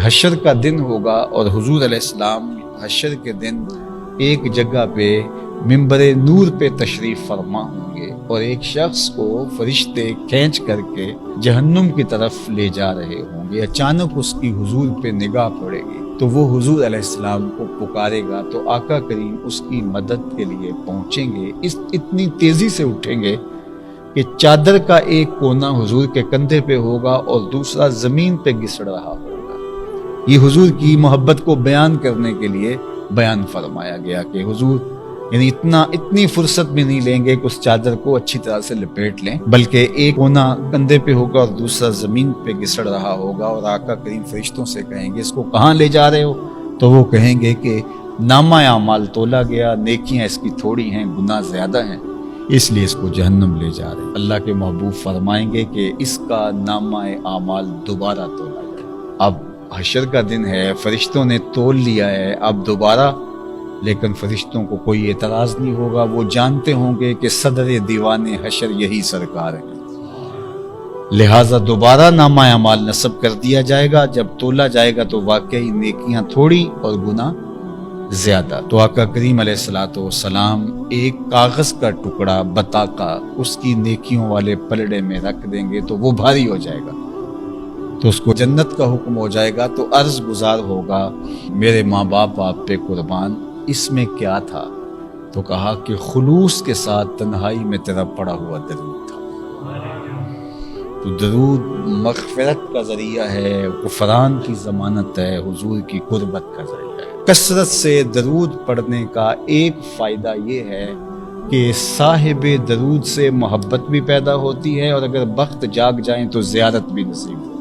حشر کا دن ہوگا اور حضور علیہ السلام حشر کے دن ایک جگہ پہ منبر نور پہ تشریف فرما ہوں گے اور ایک شخص کو فرشتے کھینچ کر کے جہنم کی طرف لے جا رہے ہوں گے۔ اچانک اس کی حضور پہ نگاہ پڑے گی تو وہ حضور علیہ السلام کو پکارے گا تو آقا کریم اس کی مدد کے لیے پہنچیں گے، اتنی تیزی سے اٹھیں گے کہ چادر کا ایک کونا حضور کے کندھے پہ ہوگا اور دوسرا زمین پہ گسڑ رہا ہوگا۔ یہ حضور کی محبت کو بیان کرنے کے لیے بیان فرمایا گیا کہ حضور یعنی اتنی فرصت بھی نہیں لیں گے کہ اس چادر کو اچھی طرح سے لپیٹ لیں، بلکہ ایک کونا کندھے پہ ہوگا اور دوسرا زمین پہ گسڑ رہا ہوگا، اور آقا کریم فرشتوں سے کہیں گے اس کو کہاں لے جا رہے ہو؟ تو وہ کہیں گے کہ نامہ اعمال تولا گیا، نیکیاں اس کی تھوڑی ہیں، گناہ زیادہ ہیں، اس لیے اس کو جہنم لے جا رہے ہیں۔ اللہ کے محبوب فرمائیں گے کہ اس کا نامہ اعمال دوبارہ تولا جائے۔ اب حشر کا دن ہے، فرشتوں نے تول لیا ہے، اب دوبارہ، لیکن فرشتوں کو کوئی اعتراض نہیں ہوگا، وہ جانتے ہوں گے کہ صدر دیوان حشر یہی سرکار ہے، لہٰذا دوبارہ نامہ اعمال نصب کر دیا جائے گا۔ جب تولا جائے گا تو واقعی نیکیاں تھوڑی اور گناہ زیادہ۔ تو آقا کریم علیہ السلام ایک کاغذ کا ٹکڑا بطاقہ اس کی نیکیوں والے پلڑے میں رکھ دیں گے تو وہ بھاری ہو جائے گا، تو اس کو جنت کا حکم ہو جائے گا۔ تو عرض گزار ہوگا میرے ماں باپ آپ پہ قربان، اس میں کیا تھا؟ تو کہا کہ خلوص کے ساتھ تنہائی میں تیرا پڑا ہوا درود تھا۔ تو درود مغفرت کا ذریعہ ہے، غفران کی ضمانت ہے، حضور کی قربت کا ذریعہ ہے۔ کثرت سے درود پڑھنے کا ایک فائدہ یہ ہے کہ صاحب درود سے محبت بھی پیدا ہوتی ہے، اور اگر بخت جاگ جائیں تو زیارت بھی نصیب ہوتی ہے۔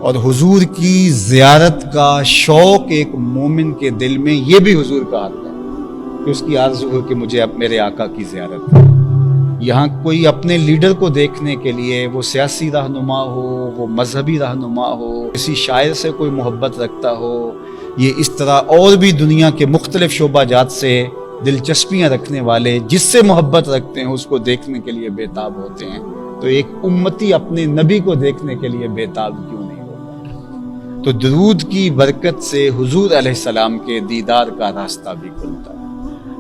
اور حضور کی زیارت کا شوق ایک مومن کے دل میں یہ بھی حضور کا حق ہے کہ اس کی آرزو ہو کہ مجھے اب میرے آقا کی زیارت ہے۔ یہاں کوئی اپنے لیڈر کو دیکھنے کے لیے، وہ سیاسی رہنما ہو، وہ مذہبی رہنما ہو، کسی شاعر سے کوئی محبت رکھتا ہو، یہ اس طرح اور بھی دنیا کے مختلف شعبہ جات سے دلچسپیاں رکھنے والے جس سے محبت رکھتے ہیں اس کو دیکھنے کے لیے بے تاب ہوتے ہیں، تو ایک امتی اپنے نبی کو دیکھنے کے لیے بے تاب کیوں نہیں؟ تو درود کی برکت سے حضور علیہ السلام کے دیدار کا راستہ بھی کھلتا ہے۔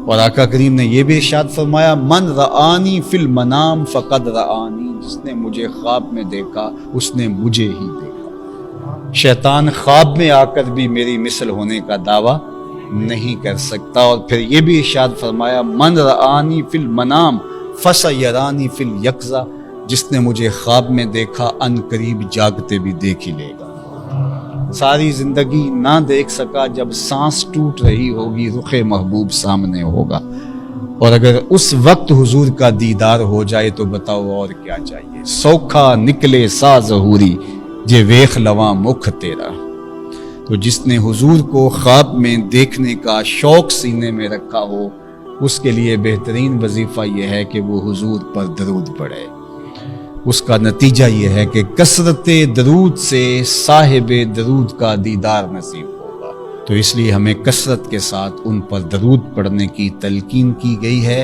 اور آقا کریم نے یہ بھی ارشاد فرمایا من رآنی فی المنام فقد رآنی، جس نے مجھے خواب میں دیکھا اس نے مجھے ہی دیکھا۔ شیطان خواب میں آ کر بھی میری مثل ہونے کا دعویٰ نہیں کر سکتا۔ اور پھر یہ بھی ارشاد فرمایا من رآنی فی المنام فسیرانی فی الیقظہ، جس نے مجھے خواب میں دیکھا ان قریب جاگتے بھی دیکھ ہی لے گا۔ ساری زندگی نہ دیکھ سکا، جب سانس ٹوٹ رہی ہوگی رخ محبوب سامنے ہوگا، اور اگر اس وقت حضور کا دیدار ہو جائے تو بتاؤ اور کیا چاہیے۔ سوکھا نکلے سا ظہوری جے ویخ لواں مکھ تیرا۔ تو جس نے حضور کو خواب میں دیکھنے کا شوق سینے میں رکھا ہو، اس کے لیے بہترین وظیفہ یہ ہے کہ وہ حضور پر درود پڑھے۔ اس کا نتیجہ یہ ہے کہ کثرت درود سے صاحب درود کا دیدار نصیب ہوگا۔ تو اس لیے ہمیں کثرت کے ساتھ ان پر درود پڑھنے کی تلقین کی گئی ہے۔